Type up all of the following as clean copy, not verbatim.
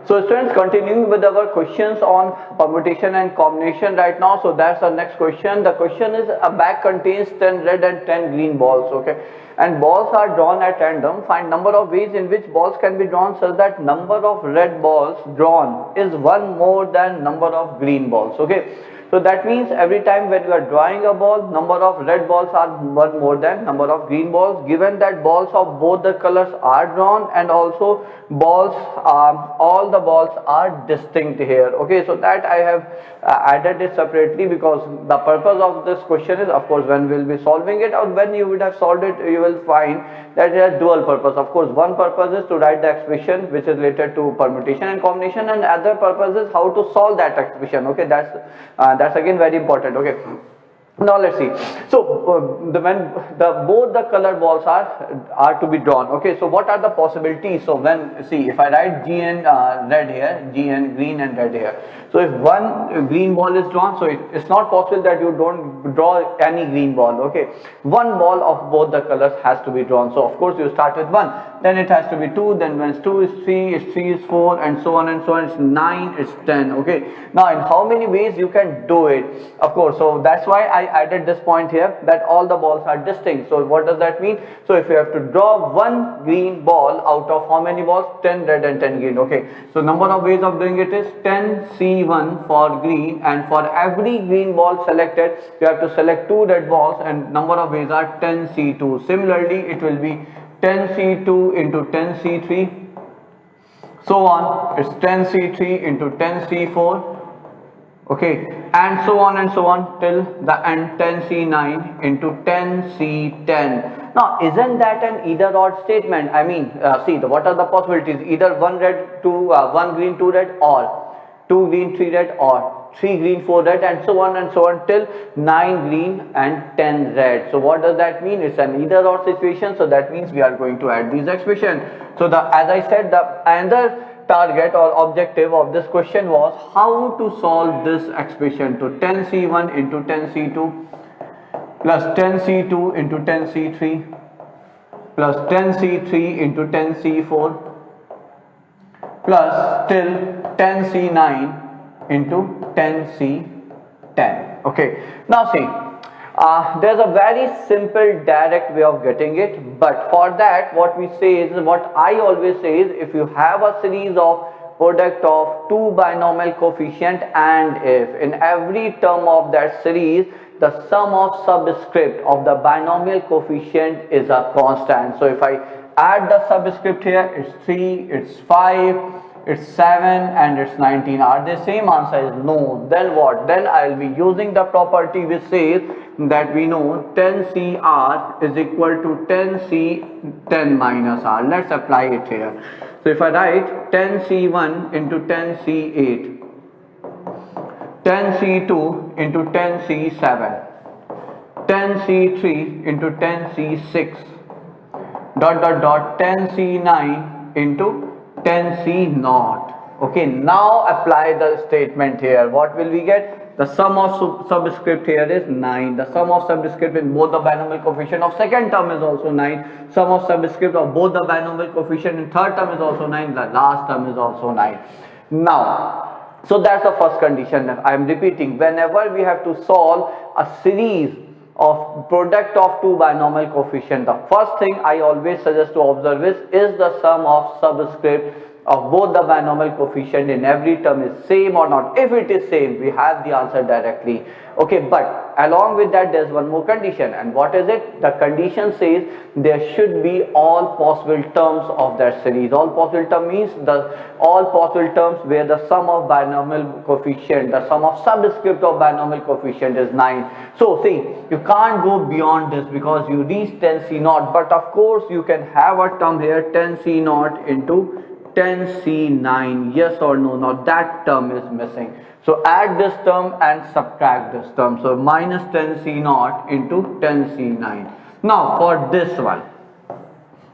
So students, continuing with our questions on permutation and combination right now. So that's our next question. The question is, a bag contains 10 red and 10 green balls, okay, and balls are drawn at random. Find number of ways in which balls can be drawn such that number of red balls drawn is one more than number of green balls, okay. So that means every time when you are drawing a ball, number of red balls are one more than number of green balls, given that balls of both the colors are drawn and also balls, all the balls are distinct here, okay. So that I have added it separately because the purpose of this question is, of course, when we will be solving it, or when you would have solved it, you will find that it has dual purpose. Of course, one purpose is to write the expression which is related to permutation and combination, and other purpose is how to solve that expression, okay. That's again very important, okay. Now let's see. So when both the color balls are to be drawn, okay. So what are the possibilities? So when, see, if I write G and red here, G and green and red here. So if one green ball is drawn, so it's not possible that you don't draw any green ball, okay. One ball of both the colors has to be drawn. So of course you start with one, then it has to be two, then when it's two is three, it's three is four, and so on and so on. It's 9, it's 10, okay. Now in how many ways you can do it? Of course, so that's why I added this point here, that all the balls are distinct. So what does that mean? So if you have to draw one green ball out of how many balls? 10 red and 10 green, okay. So number of ways of doing it is 10C1 for green, and for every green ball selected you have to select 2 red balls, and number of ways are 10C2. Similarly, it will be 10C2 into 10C3, so on. It's 10C3 into 10C4, okay, and so on till the end, 10C9 into 10C10. Now isn't that an either or statement? I mean, see, what are the possibilities? Either one red, one green, 2 red, or 2 green, 3 red, or 3 green, 4 red, and so on till 9 green and 10 red. So what does that mean? It's an either or situation. So that means we are going to add these expressions. So as I said, the another target or objective of this question was how to solve this expression to 10C1 into 10C2 plus 10C2 into 10C3 plus 10C3 into 10C4 plus till 10C9 into 10C10, okay. Now see, there's a very simple direct way of getting it, but for that what we say is, what I always say is, if you have a series of product of two binomial coefficient, and if in every term of that series the sum of subscript of the binomial coefficient is a constant. So if I add the subscript here, it's 3, it's 5, it's 7, and it's 19. Are they same? Answer is no. Then what? Then I'll be using the property which says that we know 10CR is equal to 10C10 minus R. Let's apply it here. So if I write 10C1 into 10C8, 10C2 into 10C7, 10C3 into 10C6, 10C9 into 10C0. Okay, now apply the statement here. What will we get? The sum of subscript here is 9. The sum of subscript in both the binomial coefficient of second term is also 9. Sum of subscript of both the binomial coefficient in third term is also 9. The last term is also 9. Now, so that's the first condition. I am repeating, whenever we have to solve a series of product of two binomial coefficient, the first thing I always suggest to observe is the sum of subscript of both the binomial coefficient in every term is same or not. If it is same, we have the answer directly, okay. But along with that there's one more condition, and what is it? The condition says there should be all possible terms of that series. All possible term means all possible terms where the sum of binomial coefficient, the sum of subscript of binomial coefficient is 9. So see, you can't go beyond this because you reach 10C0, but of course you can have a term here 10C0 into 10C9, yes or no? Now that term is missing, so add this term and subtract this term. So minus 10C0 into 10C9. Now for this one,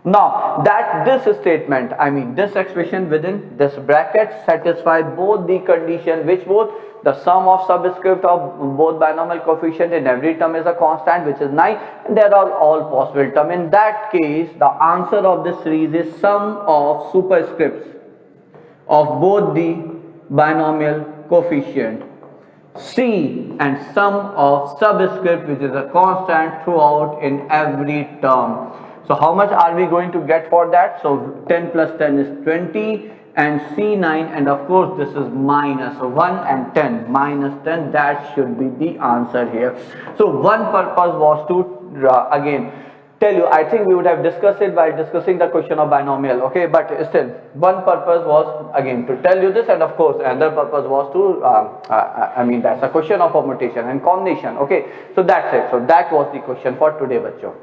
now that this statement, I mean this expression within this bracket satisfy both the condition, which both the sum of subscript of both binomial coefficient in every term is a constant, which is 9, and there are all possible terms. In that case, the answer of this series is sum of superscripts of both the binomial coefficient, C, and sum of subscript which is a constant throughout in every term. So how much are we going to get for that? So 10 plus 10 is 20 and C9, and of course this is minus, so 1 and 10 minus 10, that should be the answer here. So one purpose was to again tell you, I think we would have discussed it while discussing the question of binomial, okay, but still one purpose was again to tell you this, and of course another purpose was to I mean that's a question of permutation and combination, okay. So that's it. So that was the question for today, bachcho.